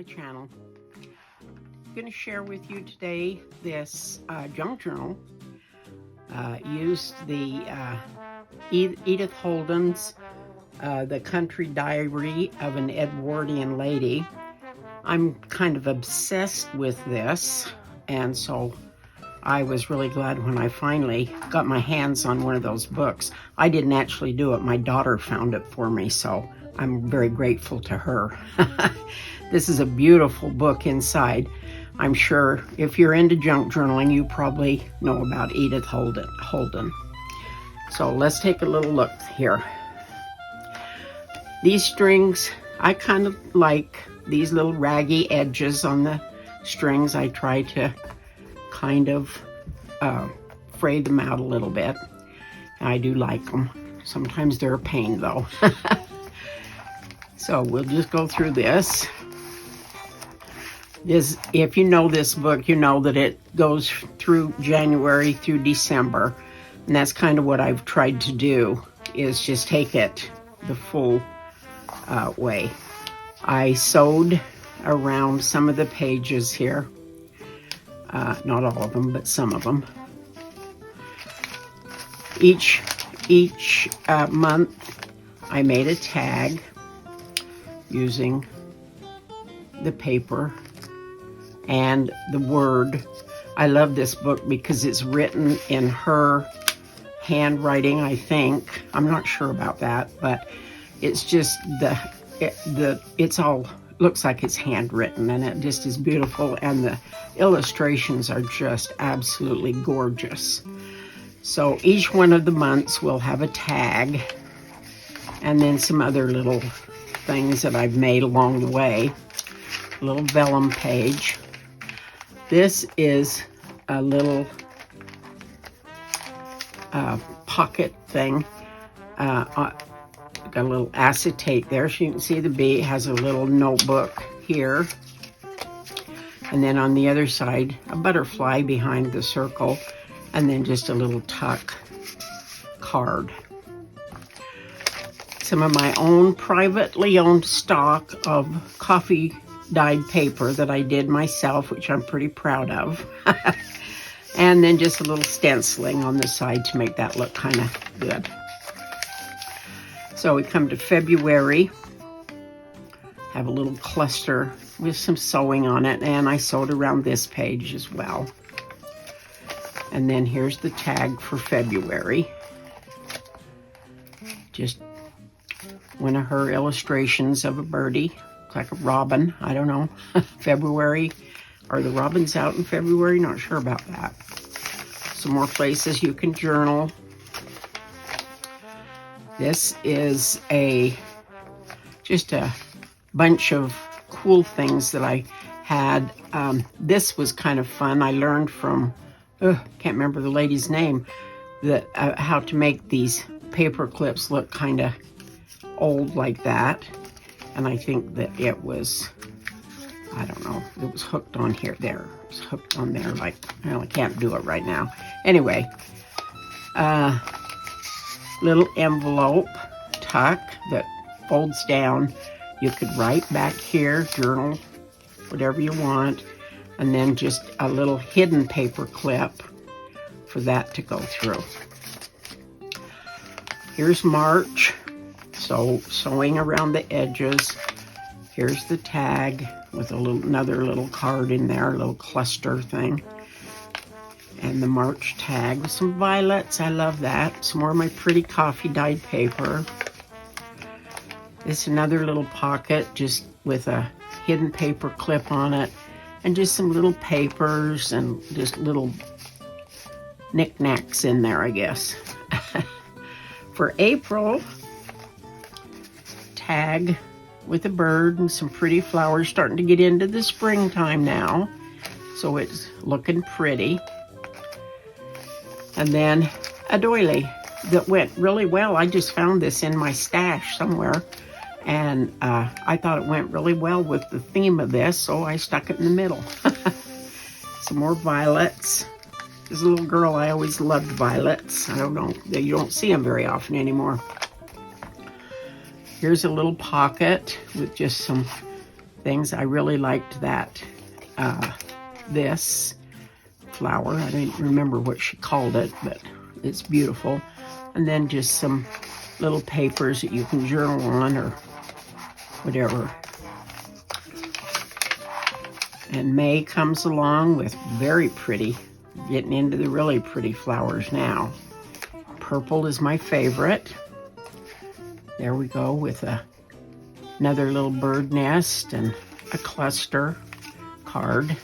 my channel. I'm going to share with you today this junk journal. Used the Edith Holden's The Country Diary of an Edwardian Lady. I'm kind of obsessed with this, and so I was really glad when I finally got my hands on one of those books. I didn't actually do it. My daughter found it for me, so I'm very grateful to her. This is a beautiful book inside. I'm sure if you're into junk journaling, you probably know about Edith Holden. So let's take a little look here. These strings, I kind of like these little raggy edges on the strings. I try to kind of fray them out a little bit. I do like them. Sometimes they're a pain though. So we'll just go through this. If you know this book, you know that it goes through January through December. And that's kind of what I've tried to do, is just take it the full way. I sewed around some of the pages here. Not all of them, but some of them. Each month I made a tag using the paper and the word. I love this book because it's written in her handwriting, I think. I'm not sure about that, but it's just it's all looks like it's handwritten, and it just is beautiful, and the illustrations are just absolutely gorgeous. So each one of the months will have a tag and then some other little things that I've made along the way. A little vellum page. This is a little pocket thing. Got a little acetate there, so you can see the bee has a little notebook here. And then on the other side, a butterfly behind the circle, and then just a little tuck card. Some of my own privately owned stock of coffee dyed paper that I did myself, which I'm pretty proud of. And then just a little stenciling on the side to make that look kind of good. So we come to February, have a little cluster with some sewing on it, and I sewed around this page as well. And then here's the tag for February. Just one of her illustrations of a birdie, like a robin, I don't know. February, are the robins out in February? Not sure about that. Some more places you can journal. This is just a bunch of cool things that I had. This was kind of fun. I learned from, can't remember the lady's name, that how to make these paper clips look kind of old like that. And I think that it was, I don't know, it was hooked on here. There, it was hooked on there like, well, I can't do it right now. Anyway, little envelope tuck that folds down. You could write back here, journal, whatever you want, and then just a little hidden paper clip for that to go through. Here's March, so sewing around the edges. Here's the tag with another little card in there, a little cluster thing. And the March tag with some violets. I love that. Some more of my pretty coffee dyed paper. This another little pocket just with a hidden paper clip on it. And just some little papers and just little knickknacks in there, I guess. For April, tag with a bird and some pretty flowers, starting to get into the springtime now. So it's looking pretty. And then a doily that went really well. I just found this in my stash somewhere, and I thought it went really well with the theme of this, so I stuck it in the middle. Some more violets. As a little girl, I always loved violets. I don't know, you don't see them very often anymore. Here's a little pocket with just some things. I really liked that, this flower. I don't remember what she called it, but it's beautiful. And then just some little papers that you can journal on or whatever. And May comes along with very pretty, getting into the really pretty flowers now. Purple is my favorite. There we go with another little bird nest and a cluster card.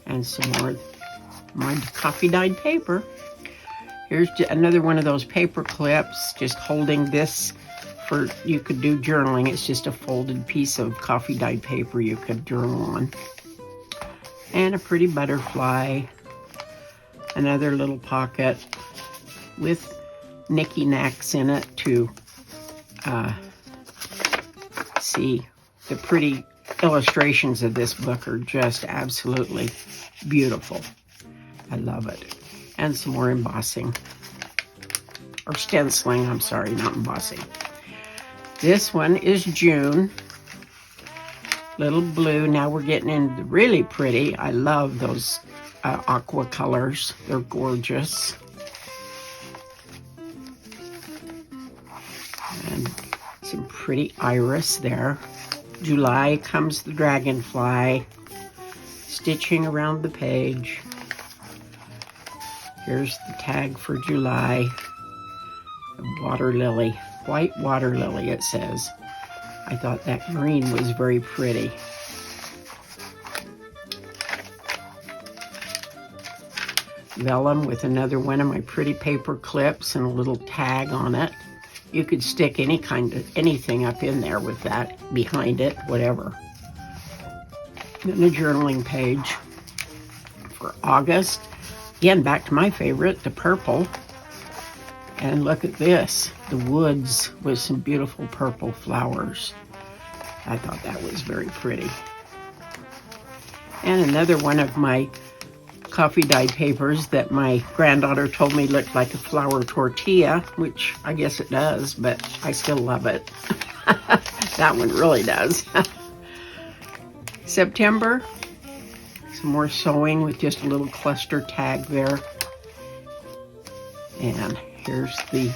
And some more my coffee dyed paper. Here's another one of those paper clips, just holding this for, you could do journaling. It's just a folded piece of coffee dyed paper you could journal on. And a pretty butterfly. Another little pocket with knicky-knacks in it to see. The pretty illustrations of this book are just absolutely beautiful. I love it. And some more embossing. Or stenciling, I'm sorry, not embossing. This one is June. Little blue. Now we're getting into the really pretty. I love those aqua colors. They're gorgeous. And some pretty iris there. July comes the dragonfly. Stitching around the page. Here's the tag for July. The water lily. White water lily, it says. I thought that green was very pretty. Vellum with another one of my pretty paper clips and a little tag on it. You could stick any kind of anything up in there with that, behind it, whatever. Then a journaling page for August. Again, back to my favorite, the purple. And look at this, the woods with some beautiful purple flowers. I thought that was very pretty. And another one of my coffee dyed papers that my granddaughter told me looked like a flour tortilla, which I guess it does, but I still love it. That one really does. September, some more sewing with just a little cluster tag there. And here's the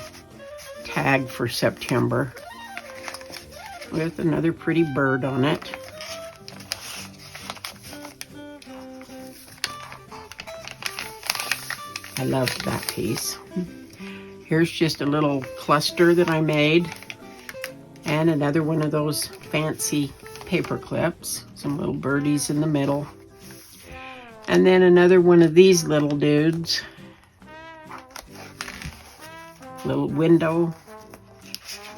tag for September with another pretty bird on it. I love that piece. Here's just a little cluster that I made and another one of those fancy paper clips. Some little birdies in the middle. And then another one of these little dudes. Little window.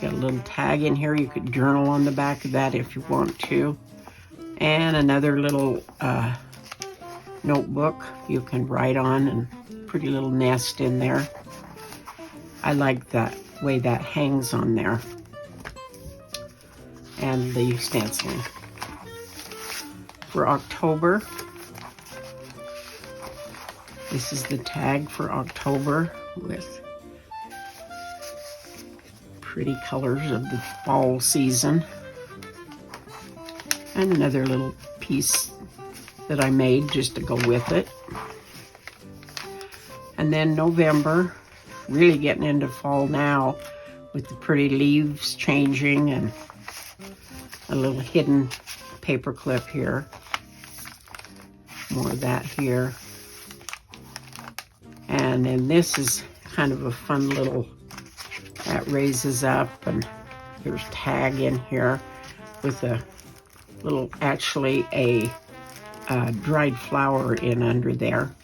Got a little tag in here. You could journal on the back of that if you want to. And another little notebook you can write on, and pretty little nest in there. I like that way that hangs on there. And the stenciling. For October, this is the tag for October with pretty colors of the fall season. And another little piece that I made just to go with it. And then November, really getting into fall now with the pretty leaves changing and a little hidden paper clip here. More of that here. And then this is kind of a fun little, that raises up, and there's tag in here with a little, actually a dried flower in under there.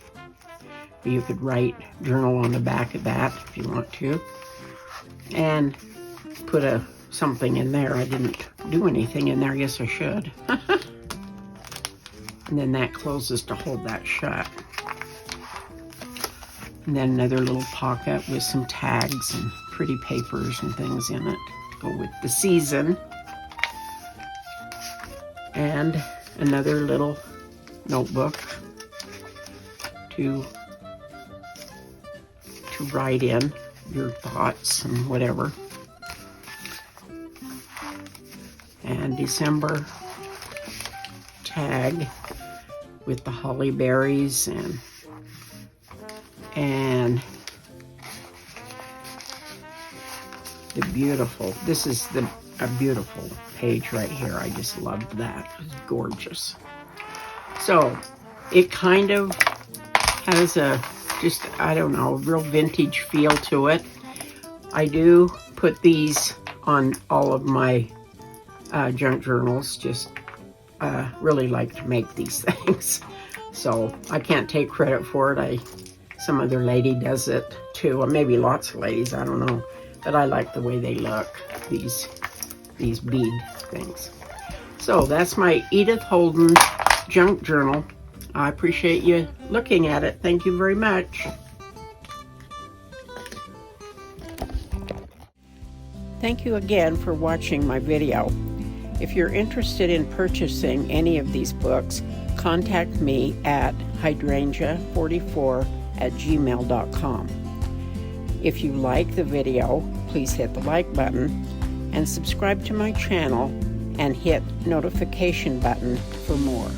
You could write journal on the back of that if you want to. And put something in there. I didn't do anything in there. I guess I should. And then that closes to hold that shut. And then another little pocket with some tags and pretty papers and things in it to go with the season. And another little notebook to write in your thoughts and whatever. and December tag with the holly berries and the beautiful, this is a beautiful page right here. I just loved that. It was gorgeous. So it kind of has a, just, I don't know, real vintage feel to it. I do put these on all of my junk journals. Just really like to make these things. So I can't take credit for it. Some other lady does it too, or maybe lots of ladies, I don't know. But I like the way they look, these bead things. So that's my Edith Holden junk journal. I appreciate you looking at it. Thank you very much. Thank you again for watching my video. If you're interested in purchasing any of these books, contact me at hydrangea44@gmail.com. If you like the video, please hit the like button and subscribe to my channel and hit notification button for more.